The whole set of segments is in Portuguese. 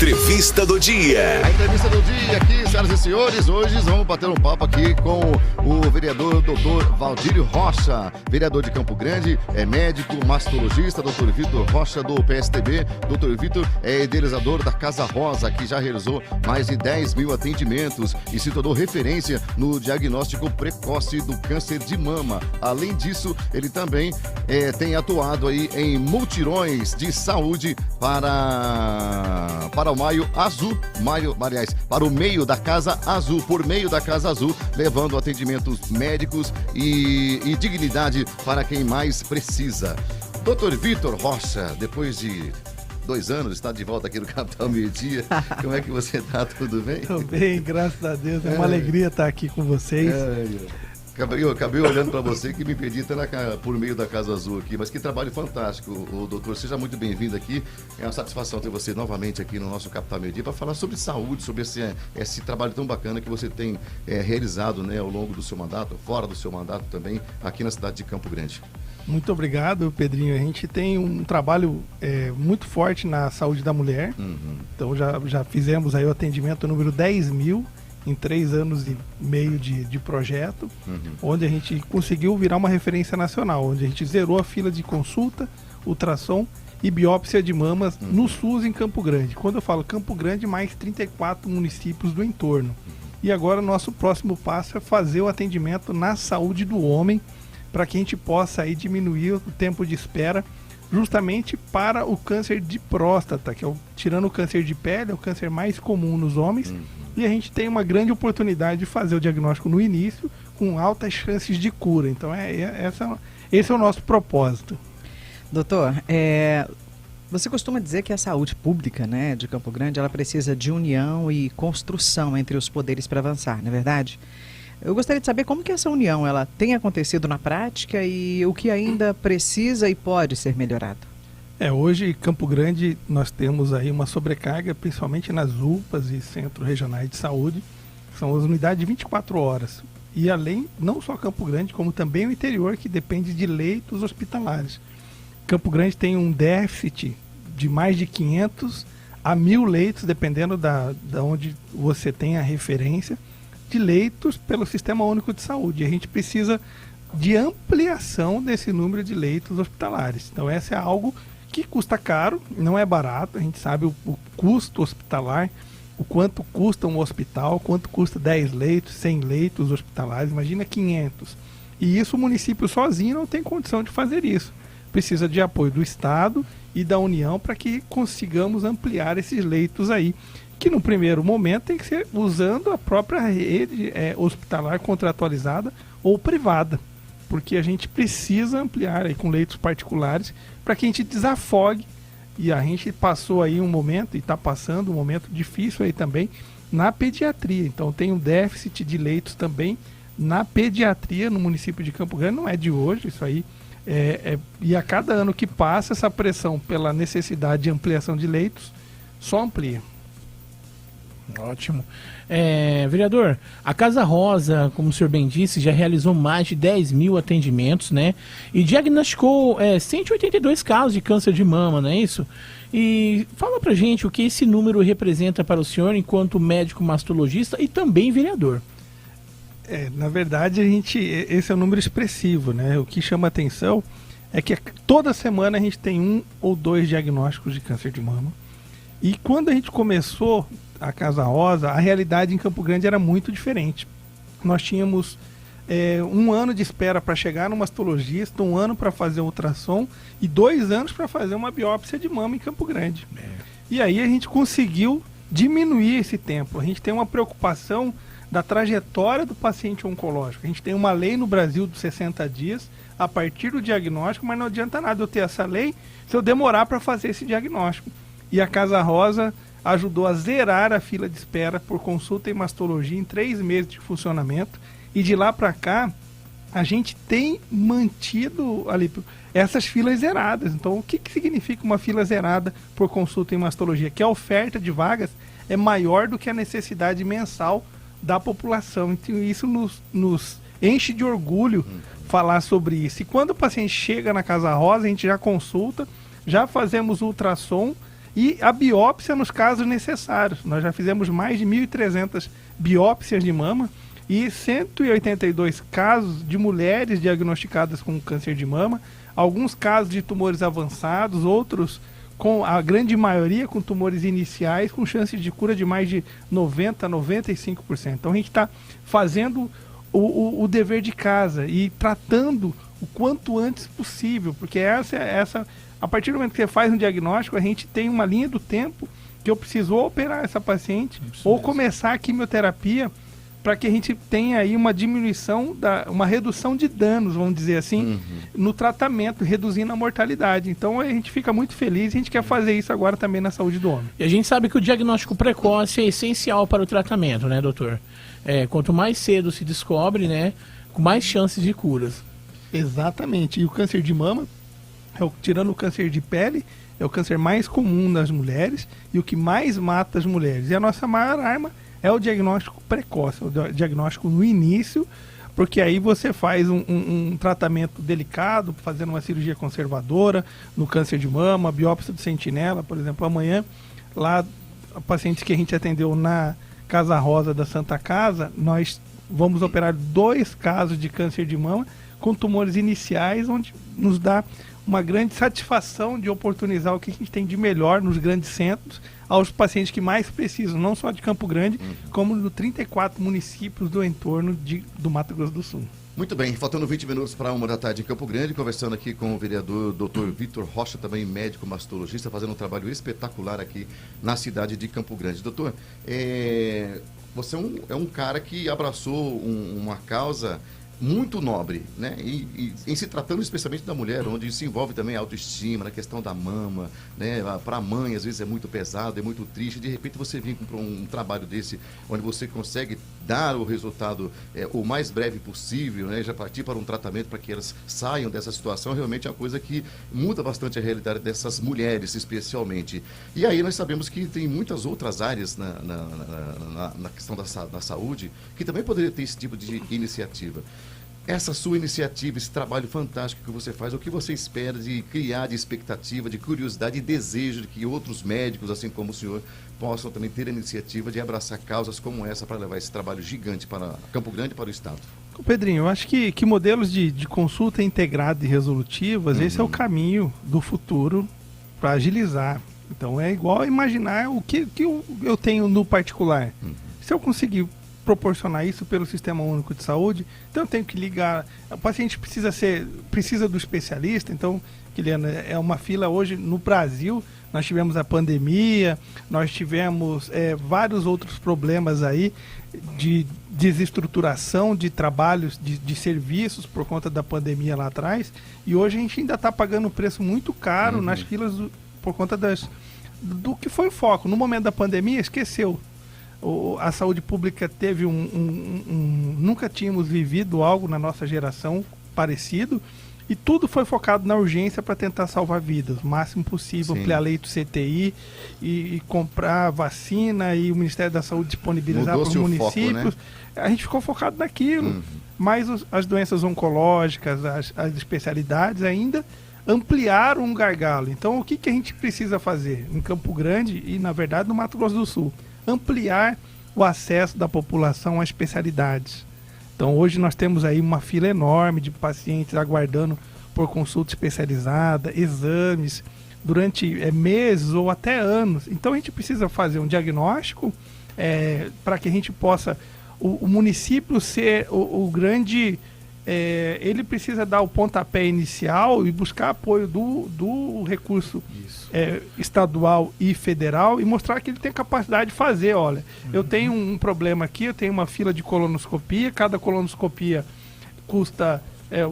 Entrevista do dia. A entrevista do dia aqui, senhoras e senhores. Hoje vamos bater um papo aqui com o vereador Dr. Valdírio Rocha, vereador de Campo Grande, é médico, mastologista, Dr. Vitor Rocha do PSTB. Dr. Vitor é idealizador da Casa Rosa, que já realizou mais de 10 mil atendimentos e se tornou referência no diagnóstico precoce do câncer de mama. Além disso, ele também tem atuado aí em multirões de saúde para o Maio Azul, para o meio da Casa Azul, por meio da Casa Azul, levando atendimentos médicos e dignidade para quem mais precisa. Dr. Vitor Rocha, depois de 2 anos, está de volta aqui no Capital Meio-Dia. Como é que você está? Tudo bem? Tudo bem, graças a Deus. É uma alegria estar aqui com vocês. Eu acabei olhando para você que me perdi até por meio da Casa Azul aqui, mas que trabalho fantástico, o doutor. Seja muito bem-vindo aqui. É uma satisfação ter você novamente aqui no nosso Capital Meio-Dia para falar sobre saúde, sobre esse trabalho tão bacana que você tem realizado, né, ao longo do seu mandato, fora do seu mandato também, aqui na cidade de Campo Grande. Muito obrigado, Pedrinho. A gente tem um trabalho muito forte na saúde da mulher. Então já fizemos aí o atendimento número 10 mil em 3 anos e meio de projeto, onde a gente conseguiu virar uma referência nacional, onde a gente zerou a fila de consulta, ultrassom e biópsia de mamas no SUS em Campo Grande. Quando eu falo Campo Grande, mais 34 municípios do entorno. E agora nosso próximo passo é fazer o atendimento na saúde do homem, para que a gente possa aí diminuir o tempo de espera justamente para o câncer de próstata, que é tirando o câncer de pele, é o câncer mais comum nos homens. E a gente tem uma grande oportunidade de fazer o diagnóstico no início, com altas chances de cura. Então, esse é o nosso propósito. Doutor, você costuma dizer que a saúde pública, né, de Campo Grande, ela precisa de união e construção entre os poderes para avançar, não é verdade? Eu gostaria de saber como que essa união ela tem acontecido na prática e o que ainda precisa e pode ser melhorado. Hoje em Campo Grande nós temos aí uma sobrecarga, principalmente nas UPAs e centros regionais de saúde, que são as unidades de 24 horas. E além, não só Campo Grande, como também o interior, que depende de leitos hospitalares. Campo Grande tem um déficit de mais de 500 a 1.000 leitos, dependendo da onde você tem a referência, de leitos pelo Sistema Único de Saúde. E a gente precisa de ampliação desse número de leitos hospitalares. Então essa é algo que custa caro, não é barato. A gente sabe o custo hospitalar, o quanto custa um hospital, quanto custa 10 leitos, 100 leitos hospitalares, imagina 500. E isso o município sozinho não tem condição de fazer isso. Precisa de apoio do Estado e da União para que consigamos ampliar esses leitos aí, que no primeiro momento tem que ser usando a própria rede hospitalar contratualizada ou privada, porque a gente precisa ampliar aí com leitos particulares para que a gente desafogue. E a gente passou aí um momento, e está passando um momento difícil aí também na pediatria. Então tem um déficit de leitos também na pediatria no município de Campo Grande, não é de hoje, isso aí e a cada ano que passa, essa pressão pela necessidade de ampliação de leitos só amplia. Ótimo. Vereador, a Casa Rosa, como o senhor bem disse, já realizou mais de 10 mil atendimentos, né? E diagnosticou 182 casos de câncer de mama, não é isso? E fala pra gente o que esse número representa para o senhor enquanto médico mastologista e também vereador. Na verdade, esse é um número expressivo, né? O que chama atenção é que toda semana a gente tem 1 ou 2 diagnósticos de câncer de mama. E quando a gente começou a Casa Rosa, a realidade em Campo Grande era muito diferente. Nós tínhamos 1 ano de espera para chegar no mastologista, 1 ano para fazer ultrassom e 2 anos para fazer uma biópsia de mama em Campo Grande. E aí a gente conseguiu diminuir esse tempo. A gente tem uma preocupação da trajetória do paciente oncológico. A gente tem uma lei no Brasil dos 60 dias a partir do diagnóstico, mas não adianta nada eu ter essa lei se eu demorar para fazer esse diagnóstico. E a Casa Rosa ajudou a zerar a fila de espera por consulta em mastologia em 3 meses de funcionamento. E de lá para cá, a gente tem mantido ali essas filas zeradas. Então, o que significa uma fila zerada por consulta em mastologia? Que a oferta de vagas é maior do que a necessidade mensal da população. Então, isso nos enche de orgulho falar sobre isso. E quando o paciente chega na Casa Rosa, a gente já consulta, já fazemos ultrassom e a biópsia nos casos necessários. Nós já fizemos mais de 1.300 biópsias de mama e 182 casos de mulheres diagnosticadas com câncer de mama, alguns casos de tumores avançados, outros com a grande maioria com tumores iniciais, com chances de cura de mais de 90% a 95%. Então a gente está fazendo o dever de casa e tratando o quanto antes possível, porque a partir do momento que você faz um diagnóstico, a gente tem uma linha do tempo que eu preciso operar essa paciente ou começar a quimioterapia para que a gente tenha aí uma diminuição, uma redução de danos, vamos dizer assim, no tratamento, reduzindo a mortalidade. Então a gente fica muito feliz e a gente quer fazer isso agora também na saúde do homem. E a gente sabe que o diagnóstico precoce é essencial para o tratamento, né, doutor? Quanto mais cedo se descobre, né, com mais chances de curas. Exatamente. E o câncer de mama, tirando o câncer de pele, é o câncer mais comum nas mulheres e o que mais mata as mulheres. E a nossa maior arma é o diagnóstico precoce, o diagnóstico no início, porque aí você faz um tratamento delicado, fazendo uma cirurgia conservadora no câncer de mama, biópsia do sentinela, por exemplo, amanhã, lá, pacientes que a gente atendeu na Casa Rosa da Santa Casa, nós vamos operar 2 casos de câncer de mama com tumores iniciais, onde nos dá uma grande satisfação de oportunizar o que a gente tem de melhor nos grandes centros aos pacientes que mais precisam, não só de Campo Grande, como de 34 municípios do entorno do Mato Grosso do Sul. Muito bem, faltando 20 minutos para 1 da tarde em Campo Grande, conversando aqui com o vereador Dr. Vitor Rocha, também médico mastologista, fazendo um trabalho espetacular aqui na cidade de Campo Grande. Doutor, você é um cara que abraçou uma causa muito nobre, né? E em se tratando especialmente da mulher, onde se envolve também a autoestima, na questão da mama, né? Para a mãe, às vezes é muito pesado, é muito triste. De repente você vem com um trabalho desse, onde você consegue dar o resultado o mais breve possível, né? Já partir para um tratamento para que elas saiam dessa situação, realmente é uma coisa que muda bastante a realidade dessas mulheres, especialmente. E aí nós sabemos que tem muitas outras áreas na questão da saúde que também poderia ter esse tipo de iniciativa. Essa sua iniciativa, esse trabalho fantástico que você faz, o que você espera de criar de expectativa, de curiosidade e desejo de que outros médicos, assim como o senhor, possam também ter a iniciativa de abraçar causas como essa para levar esse trabalho gigante para Campo Grande e para o Estado? Pedrinho, eu acho que modelos de consulta integrada e resolutivas, esse é o caminho do futuro para agilizar. Então é igual imaginar o que eu tenho no particular. Se eu conseguir proporcionar isso pelo Sistema Único de Saúde, então eu tenho que ligar, o paciente precisa do especialista, então, Kiliana, é uma fila hoje no Brasil, nós tivemos a pandemia, nós tivemos vários outros problemas aí de desestruturação de trabalhos, de serviços por conta da pandemia lá atrás, e hoje a gente ainda está pagando um preço muito caro nas filas por conta do que foi o foco. No momento da pandemia, esqueceu. A saúde pública teve nunca tínhamos vivido algo na nossa geração parecido e tudo foi focado na urgência para tentar salvar vidas, o máximo possível, ampliar leito CTI e comprar vacina e o Ministério da Saúde disponibilizar para os municípios. Foco, né? A gente ficou focado naquilo, mas as doenças oncológicas, as especialidades ainda ampliaram um gargalo. Então o que a gente precisa fazer em Campo Grande e na verdade no Mato Grosso do Sul? Ampliar o acesso da população a especialidades. Então hoje nós temos aí uma fila enorme de pacientes aguardando por consulta especializada, exames, durante meses ou até anos. Então a gente precisa fazer um diagnóstico para que a gente possa, o município ser o grande, ele precisa dar o pontapé inicial e buscar apoio do recurso estadual e federal e mostrar que ele tem capacidade de fazer. Olha, eu tenho um problema aqui, eu tenho uma fila de colonoscopia, cada colonoscopia custa,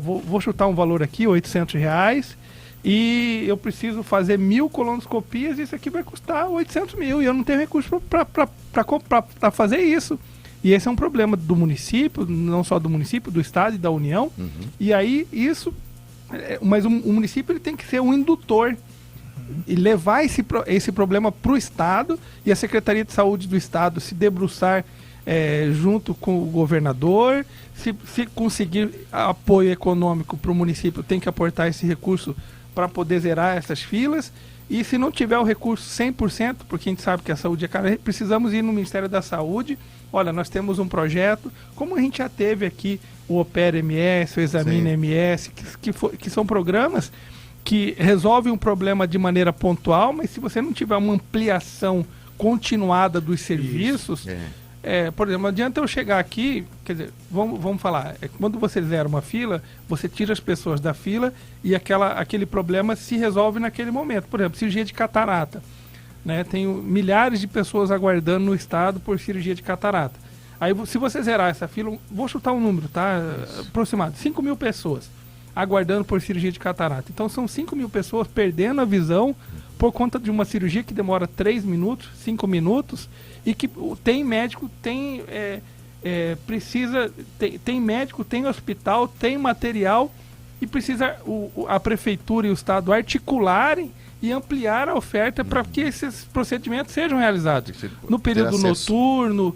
vou chutar um valor aqui, R$800, e eu preciso fazer 1.000 colonoscopias e isso aqui vai custar 800 mil e eu não tenho recurso para fazer isso. E esse é um problema do município, não só do município, do estado e da União. E aí isso, mas o município ele tem que ser um indutor e levar esse problema para o estado e a Secretaria de Saúde do estado se debruçar junto com o governador, se conseguir apoio econômico para o município, tem que aportar esse recurso para poder zerar essas filas E se não tiver o recurso 100%, porque a gente sabe que a saúde é cara, precisamos ir no Ministério da Saúde. Olha, nós temos um projeto, como a gente já teve aqui o Opera MS, o Examina MS, que são programas que resolvem um problema de maneira pontual, mas se você não tiver uma ampliação continuada dos serviços, por exemplo, não adianta eu chegar aqui, quer dizer, vamos falar, quando você zera uma fila, você tira as pessoas da fila e aquele problema se resolve naquele momento. Por exemplo, cirurgia de catarata. Né? Tenho milhares de pessoas aguardando no estado por cirurgia de catarata. Aí, se você zerar essa fila, vou chutar um número, tá? Aproximado, 5 mil pessoas aguardando por cirurgia de catarata. Então, são 5 mil pessoas perdendo a visão por conta de uma cirurgia que demora 3 minutos, 5 minutos, e que tem médico, tem médico, tem hospital, tem material, e precisa a prefeitura e o estado articularem e ampliar a oferta para que esses procedimentos sejam realizados. No período noturno,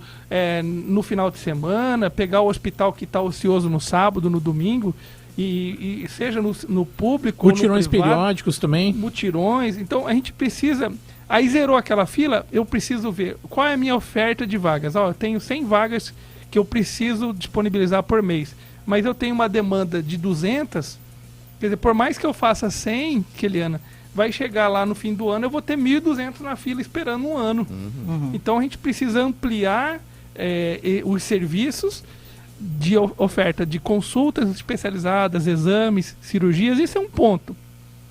no final de semana, pegar o hospital que está ocioso no sábado, no domingo, e seja no público, mutirões periódicos também. Mutirões. Então a gente precisa... Aí zerou aquela fila, eu preciso ver qual é a minha oferta de vagas. Eu tenho 100 vagas que eu preciso disponibilizar por mês, mas eu tenho uma demanda de 200, quer dizer, por mais que eu faça 100, Keliana, vai chegar lá no fim do ano, eu vou ter 1.200 na fila esperando um ano. Então a gente precisa ampliar os serviços de oferta de consultas especializadas, exames, cirurgias. Isso é um ponto.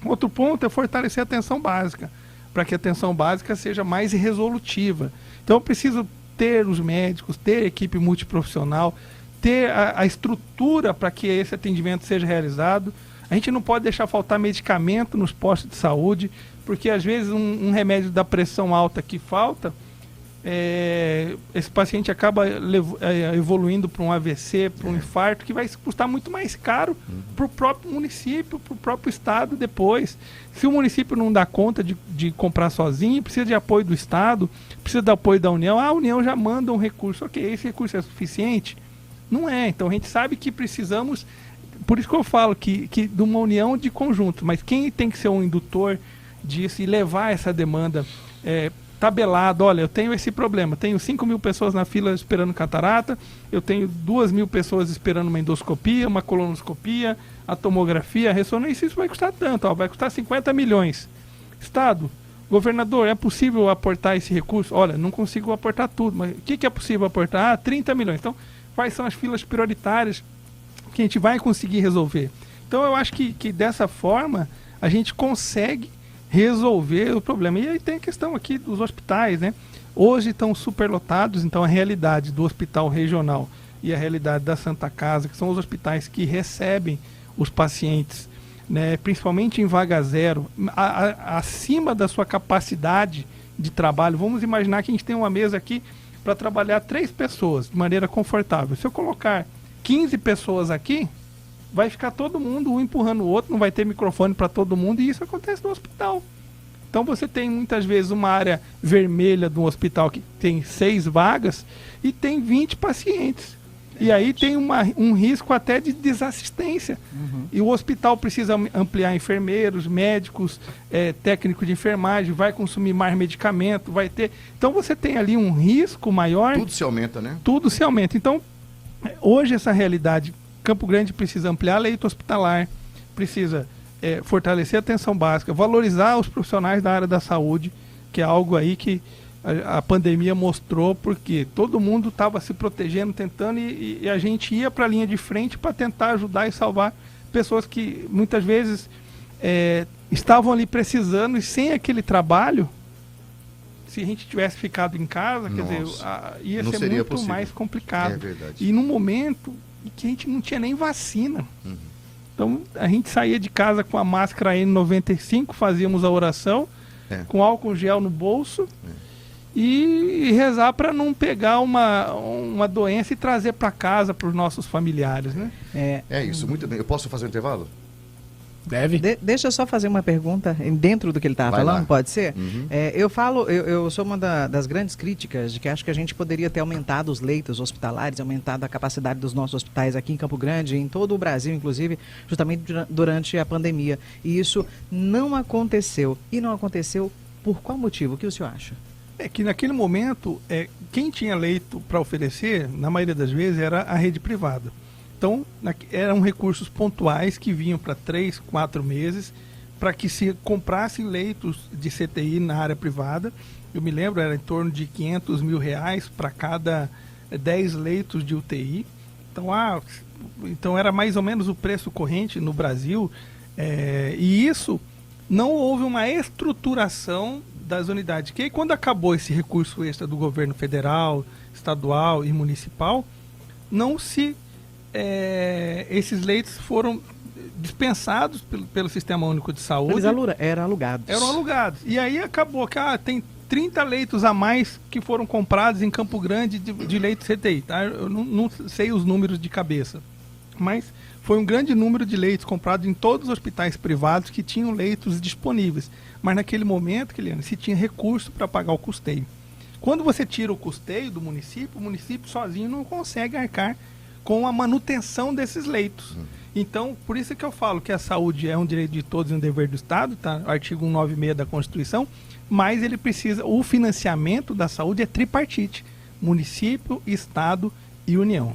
Outro ponto é fortalecer a atenção básica, para que a atenção básica seja mais resolutiva. Então eu preciso ter os médicos, ter equipe multiprofissional, ter a estrutura para que esse atendimento seja realizado. A gente não pode deixar faltar medicamento nos postos de saúde, porque às vezes um remédio da pressão alta que falta, esse paciente acaba evoluindo para um AVC, para um infarto, que vai custar muito mais caro para o próprio município, para o próprio estado depois. Se o município não dá conta de comprar sozinho, precisa de apoio do estado, precisa de apoio da União, a União já manda um recurso. Ok, esse recurso é suficiente? Não é. Então a gente sabe que precisamos... Por isso que eu falo que de uma união de conjunto, mas quem tem que ser um indutor disso e levar essa demanda tabelado, olha, eu tenho esse problema, tenho 5 mil pessoas na fila esperando catarata, eu tenho 2.000 pessoas esperando uma endoscopia, uma colonoscopia, a tomografia, a ressonância, isso vai custar tanto, vai custar 50 milhões. Estado, governador, é possível aportar esse recurso? Olha, não consigo aportar tudo, mas o que é possível aportar? 30 milhões. Então, quais são as filas prioritárias que a gente vai conseguir resolver? Então eu acho que dessa forma a gente consegue resolver o problema. E aí tem a questão aqui dos hospitais, né? Hoje estão superlotados, então a realidade do hospital regional e a realidade da Santa Casa, que são os hospitais que recebem os pacientes, né, principalmente em vaga zero, acima da sua capacidade de trabalho. Vamos imaginar que a gente tem uma mesa aqui para trabalhar 3 pessoas de maneira confortável. Se eu colocar 15 pessoas aqui, vai ficar todo mundo um empurrando o outro, não vai ter microfone para todo mundo, e isso acontece no hospital. Então você tem muitas vezes uma área vermelha de um hospital que tem 6 vagas e tem 20 pacientes. E aí tem um risco até de desassistência. E o hospital precisa ampliar enfermeiros, médicos, técnico de enfermagem, vai consumir mais medicamento, vai ter... Então você tem ali um risco maior. Tudo se aumenta, né? Tudo se aumenta. Então, hoje essa realidade, Campo Grande precisa ampliar leito hospitalar, precisa fortalecer a atenção básica, valorizar os profissionais da área da saúde, que é algo aí que a pandemia mostrou, porque todo mundo estava se protegendo, tentando, e a gente ia para a linha de frente para tentar ajudar e salvar pessoas que muitas vezes estavam ali precisando, e sem aquele trabalho, se a gente tivesse ficado em casa, quer dizer, ia ser muito possível. Mais complicado. É verdade. E num momento que a gente não tinha nem vacina. Então a gente saía de casa com a máscara N95, fazíamos a oração, com álcool gel no bolso, e rezar para não pegar uma doença e trazer para casa para os nossos familiares, né? É isso, muito bem. Eu posso fazer um intervalo? Deve. Deixa eu só fazer uma pergunta dentro do que ele estava Vai falando, lá. pode ser? Eu sou uma das grandes críticas de que acho que a gente poderia ter aumentado os leitos hospitalares, aumentado a capacidade dos nossos hospitais aqui em Campo Grande, em todo o Brasil, inclusive, justamente durante a pandemia. E isso não aconteceu. E não aconteceu por qual motivo? O que o senhor acha? É que naquele momento, quem tinha leito para oferecer, na maioria das vezes, era a rede privada. Então, eram recursos pontuais que vinham para 3, 4 meses, para que se comprassem leitos de CTI na área privada. Eu me lembro, era em torno de R$500 mil para cada 10 leitos de UTI. Então era mais ou menos o preço corrente no Brasil. E isso, não houve uma estruturação das unidades. Que aí, quando acabou esse recurso extra do governo federal, estadual e municipal, esses leitos foram dispensados pelo Sistema Único de Saúde. Eles eram alugados. Eram alugados. E aí acabou que tem 30 leitos a mais que foram comprados em Campo Grande de leitos CTI. Tá? Eu não sei os números de cabeça, mas foi um grande número de leitos comprados em todos os hospitais privados que tinham leitos disponíveis. Mas naquele momento, Kiliane, se tinha recurso para pagar o custeio. Quando você tira o custeio do município, o município sozinho não consegue arcar com a manutenção desses leitos. Então, por isso que eu falo que a saúde é um direito de todos e um dever do Estado, tá? Artigo 196 da Constituição, mas o financiamento da saúde é tripartite: município, Estado e União.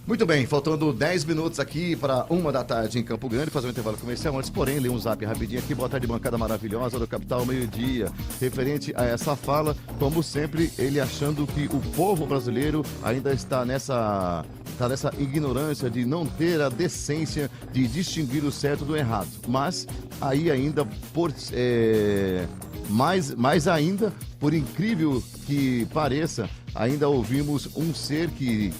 Muito bem, faltando 10 minutos aqui para 1h da tarde em Campo Grande, fazer um intervalo comercial. Antes, porém, ler um zap rapidinho aqui. Boa tarde, bancada maravilhosa do Capital Meio-Dia. Referente a essa fala, como sempre, ele achando que o povo brasileiro ainda está nessa ignorância de não ter a decência de distinguir o certo do errado. Mas aí ainda, mais ainda, por incrível que pareça, ainda ouvimos um ser que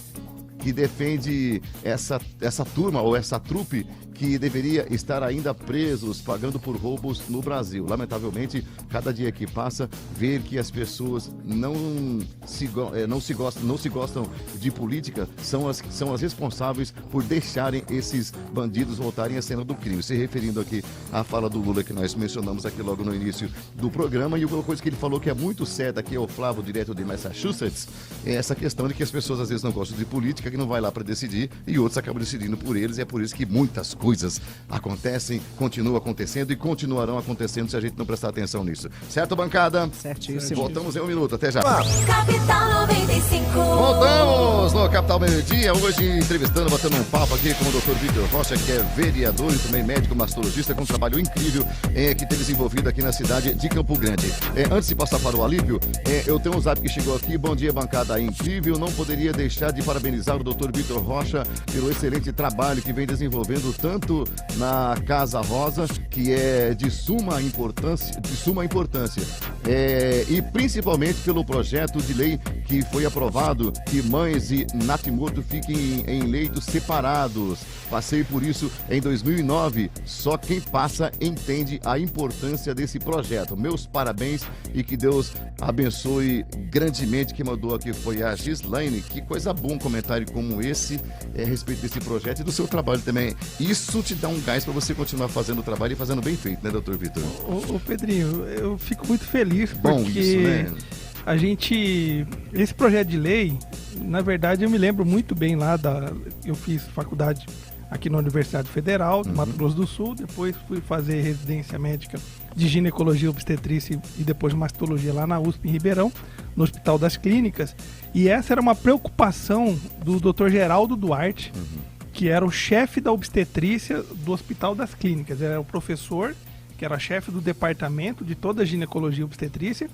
defende essa turma ou essa trupe que deveria estar ainda presos, pagando por roubos no Brasil. Lamentavelmente, cada dia que passa, ver que as pessoas não se gostam de política são as responsáveis por deixarem esses bandidos voltarem à cena do crime. Se referindo aqui à fala do Lula que nós mencionamos aqui logo no início do programa, e uma coisa que ele falou que é muito certa aqui, é o Flávio, direto de Massachusetts, é essa questão de que as pessoas às vezes não gostam de política, que não vai lá para decidir, e outros acabam decidindo por eles, e é por isso que muitas coisas acontecem, continuam acontecendo e continuarão acontecendo se a gente não prestar atenção nisso. Certo, bancada? Certíssimo. Voltamos em 1 minuto, até já. Capital 95. Voltamos no Capital Meio-Dia, hoje entrevistando, batendo um papo aqui com o Dr. Vitor Rocha, que é vereador e também médico mastologista, com um trabalho incrível que tem desenvolvido aqui na cidade de Campo Grande. Antes de passar para o Alípio, eu tenho um zap que chegou aqui. Bom dia, bancada incrível. Não poderia deixar de parabenizar o Dr. Vitor Rocha pelo excelente trabalho que vem desenvolvendo tanto na Casa Rosa, que é de suma importância, e principalmente pelo projeto de lei que foi aprovado, que mães e natimorto fiquem em leitos separados. Passei por isso em 2009, só quem passa entende a importância desse projeto. Meus parabéns e que Deus abençoe grandemente. Quem mandou aqui foi a Gislaine. Que coisa boa um comentário como esse a respeito desse projeto e do seu trabalho também. Isso te dá um gás para você continuar fazendo o trabalho e fazendo bem feito, né, doutor Vitor? Ô Pedrinho, eu fico muito feliz Bom, porque isso, né? Esse projeto de lei, na verdade eu me lembro muito bem eu fiz faculdade aqui na Universidade Federal, do Mato Grosso do Sul, depois fui fazer residência médica de ginecologia, obstetrícia e depois mastologia lá na USP em Ribeirão, no Hospital das Clínicas, e essa era uma preocupação do Dr. Geraldo Duarte, que era o chefe da obstetrícia do Hospital das Clínicas. Era o professor, que era chefe do departamento de toda a ginecologia e obstetrícia,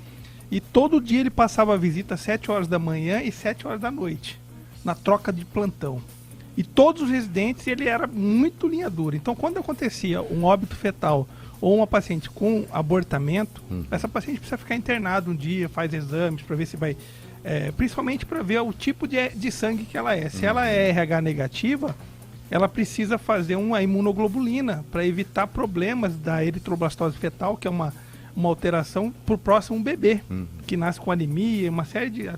e todo dia ele passava a visita às 7 horas da manhã e 7 horas da noite, na troca de plantão. E todos os residentes, ele era muito linha dura. Então, quando acontecia um óbito fetal ou uma paciente com abortamento, essa paciente precisa ficar internada um dia, faz exames para ver se vai... principalmente para ver o tipo de sangue que ela é. Se ela é RH negativa, ela precisa fazer uma imunoglobulina para evitar problemas da eritroblastose fetal, que é uma alteração para o próximo bebê, que nasce com anemia, uma série de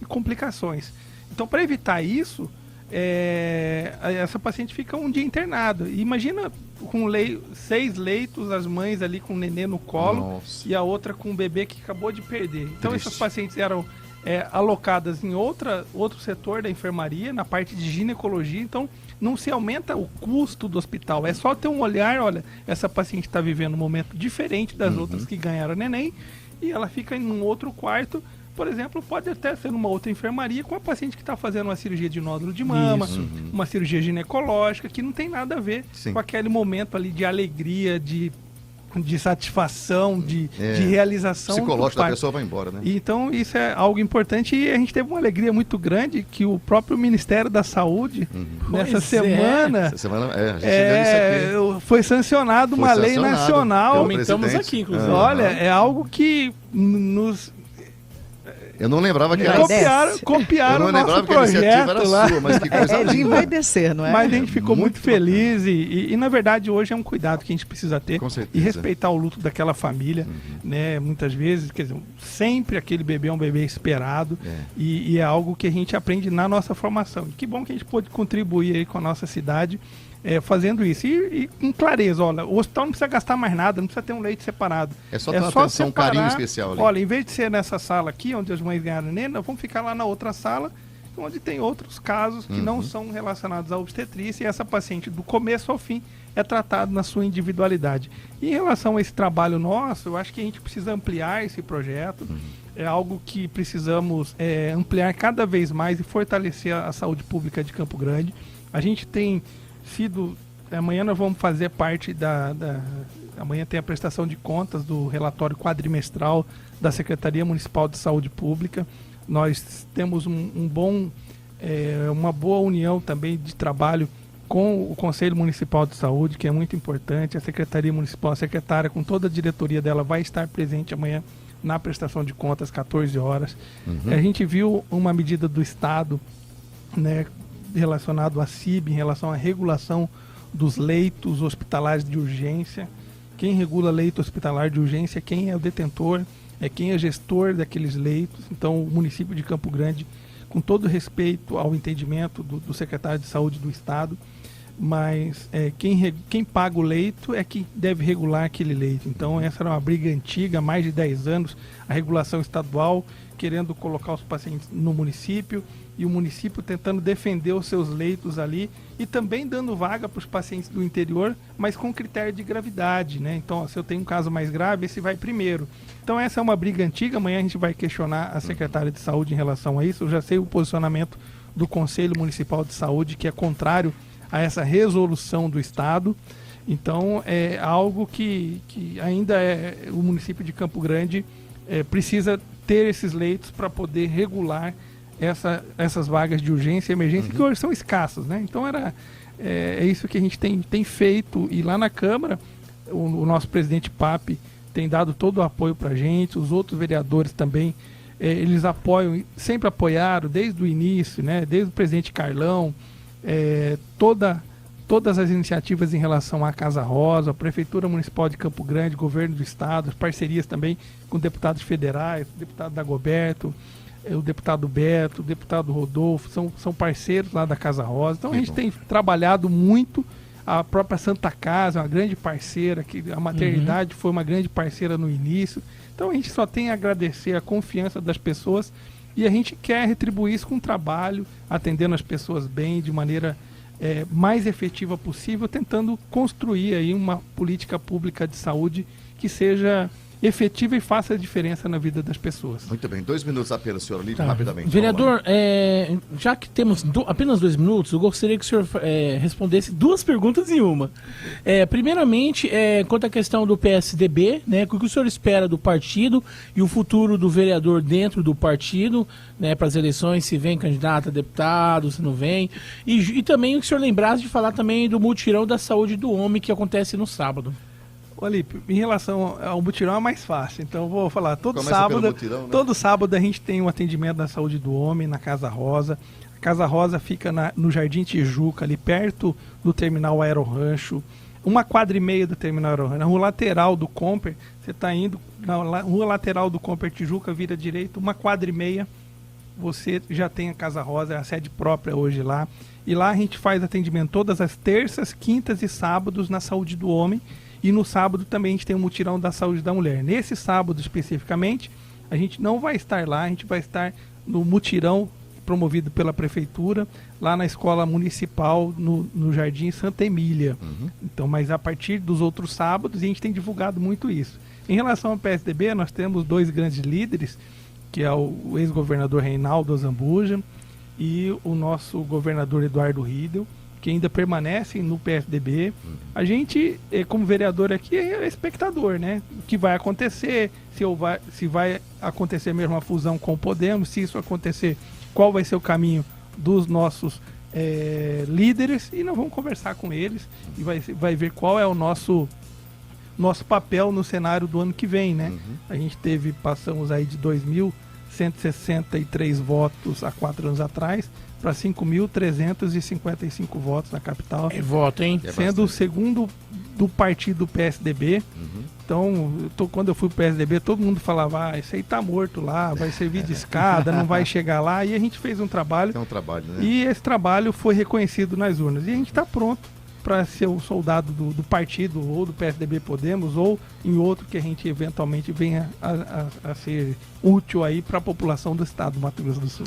complicações. Então, para evitar isso, essa paciente fica um dia internada. E imagina com 6 leitos, as mães ali com o nenê no colo. Nossa. E a outra com o bebê que acabou de perder. Então Triste. essas pacientes eram alocadas em outro setor da enfermaria, na parte de ginecologia. Então não se aumenta o custo do hospital. É só ter um olhar, olha, essa paciente está vivendo um momento diferente das outras que ganharam neném e ela fica em um outro quarto. Por exemplo, pode até ser numa outra enfermaria com a paciente que está fazendo uma cirurgia de nódulo de mama, uma cirurgia ginecológica, que não tem nada a ver Sim. com aquele momento ali de alegria, de satisfação, de realização. O psicológico do da pai. pessoa vai embora, né? Então, isso é algo importante e a gente teve uma alegria muito grande que o próprio Ministério da Saúde, nessa Pois semana, Essa semana, a gente deu isso aqui. foi sancionado uma Foi lei sancionado nacional. pelo Comentamos presidente. aqui, inclusive. Olha, é algo que nos Eu não lembrava que era Envaidece. copiaram Eu o não nosso lembrava que a iniciativa projeto era lá. sua, mas que coisa É de linda. envaidecer, não é? Mas a gente ficou muito muito feliz e, na verdade, hoje é um cuidado que a gente precisa ter Com certeza. e respeitar o luto daquela família, né? Muitas vezes, quer dizer, sempre aquele bebê é um bebê esperado e é algo que a gente aprende na nossa formação. E que bom que a gente pôde contribuir aí com a nossa cidade fazendo isso. E com clareza, olha, o hospital não precisa gastar mais nada, não precisa ter um leite separado. É só ter uma atenção, um carinho especial ali. Olha, em vez de ser nessa sala aqui, onde as mães ganharam neném, nós vamos ficar lá na outra sala, onde tem outros casos que não são relacionados à obstetrícia, e essa paciente, do começo ao fim, é tratada na sua individualidade. E em relação a esse trabalho nosso, eu acho que a gente precisa ampliar esse projeto. É algo que precisamos ampliar cada vez mais e fortalecer a saúde pública de Campo Grande. A gente tem sido... Amanhã nós vamos fazer parte amanhã tem a prestação de contas do relatório quadrimestral da Secretaria Municipal de Saúde Pública. Nós temos uma boa união também de trabalho com o Conselho Municipal de Saúde, que é muito importante. A Secretaria Municipal, a secretária, com toda a diretoria dela, vai estar presente amanhã na prestação de contas, 14 horas. A gente viu uma medida do Estado, né, relacionado à CIB, em relação à regulação dos leitos hospitalares de urgência. Quem regula leito hospitalar de urgência, quem é o detentor, quem é gestor daqueles leitos. Então, o município de Campo Grande, com todo respeito ao entendimento do secretário de Saúde do Estado, mas quem paga o leito é quem deve regular aquele leito. Então, essa era uma briga antiga, há mais de 10 anos, a regulação estadual querendo colocar os pacientes no município e o município tentando defender os seus leitos ali e também dando vaga para os pacientes do interior, mas com critério de gravidade, né? Então, se eu tenho um caso mais grave, esse vai primeiro. Então, essa é uma briga antiga. Amanhã a gente vai questionar a secretária de Saúde em relação a isso. Eu já sei o posicionamento do Conselho Municipal de Saúde, que é contrário a essa resolução do Estado. Então, é algo que ainda o município de Campo Grande precisa ter esses leitos para poder regular essas vagas de urgência e emergência, que hoje são escassas, né? Então é isso que a gente tem feito, e lá na Câmara o nosso presidente Pape tem dado todo o apoio para a gente, os outros vereadores também, eles apoiam, sempre apoiaram desde o início, né? Desde o presidente Carlão, todas as iniciativas em relação à Casa Rosa, a Prefeitura Municipal de Campo Grande, Governo do Estado, as parcerias também com deputados federais, o deputado Dagoberto, o deputado Beto, o deputado Rodolfo, são parceiros lá da Casa Rosa. Então a gente tem trabalhado muito, a própria Santa Casa é uma grande parceira, que a maternidade foi uma grande parceira no início. Então a gente só tem a agradecer a confiança das pessoas e a gente quer retribuir isso com trabalho, atendendo as pessoas bem, de maneira mais efetiva possível, tentando construir aí uma política pública de saúde que seja efetiva e faça a diferença na vida das pessoas. Muito bem, 2 minutos apenas, senhor Olívio, rapidamente. Vereador, já que temos apenas 2 minutos, eu gostaria que o senhor respondesse 2 perguntas em uma. Primeiramente, quanto à questão do PSDB, né, o que o senhor espera do partido e o futuro do vereador dentro do partido, né, para as eleições, se vem candidato a deputado, se não vem, e também o que o senhor lembrasse de falar também do mutirão da saúde do homem que acontece no sábado. Olímpio, em relação ao mutirão é mais fácil, então eu vou falar, todo mutirão, sábado a gente tem um atendimento da saúde do homem na Casa Rosa. A Casa Rosa fica no Jardim Tijuca, ali perto do terminal Aerorancho, 1,4 quadra do terminal Aerorancho, na rua lateral do Comper, você está indo, na rua lateral do Comper Tijuca, vira direito, 1,4 quadra, você já tem a Casa Rosa, é a sede própria hoje lá. E lá a gente faz atendimento todas as terças, quintas e sábados na saúde do homem. E no sábado também a gente tem o mutirão da saúde da mulher. Nesse sábado especificamente, a gente não vai estar lá, a gente vai estar no mutirão promovido pela prefeitura, lá na escola municipal, no Jardim Santa Emília. Então, mas a partir dos outros sábados, a gente tem divulgado muito isso. Em relação ao PSDB, nós temos 2 grandes líderes, que é o ex-governador Reinaldo Azambuja e o nosso governador Eduardo Riedel, que ainda permanecem no PSDB. A gente, como vereador aqui, é espectador, né? O que vai acontecer, se vai acontecer mesmo a fusão com o Podemos, se isso acontecer, qual vai ser o caminho dos nossos líderes, e nós vamos conversar com eles e vai ver qual é o nosso papel no cenário do ano que vem, né? A gente passamos aí de 2.163 votos há 4 anos atrás para 5.355 votos na capital. É voto, hein? Sendo o segundo do partido PSDB. Então, quando eu fui pro PSDB, todo mundo falava, isso aí tá morto lá, vai servir de escada, não vai chegar lá. E a gente fez um trabalho. É um trabalho, né? E esse trabalho foi reconhecido nas urnas. E a gente está pronto para ser o soldado do partido, ou do PSDB Podemos, ou em outro que a gente eventualmente venha a ser útil aí para a população do estado do Mato Grosso do Sul.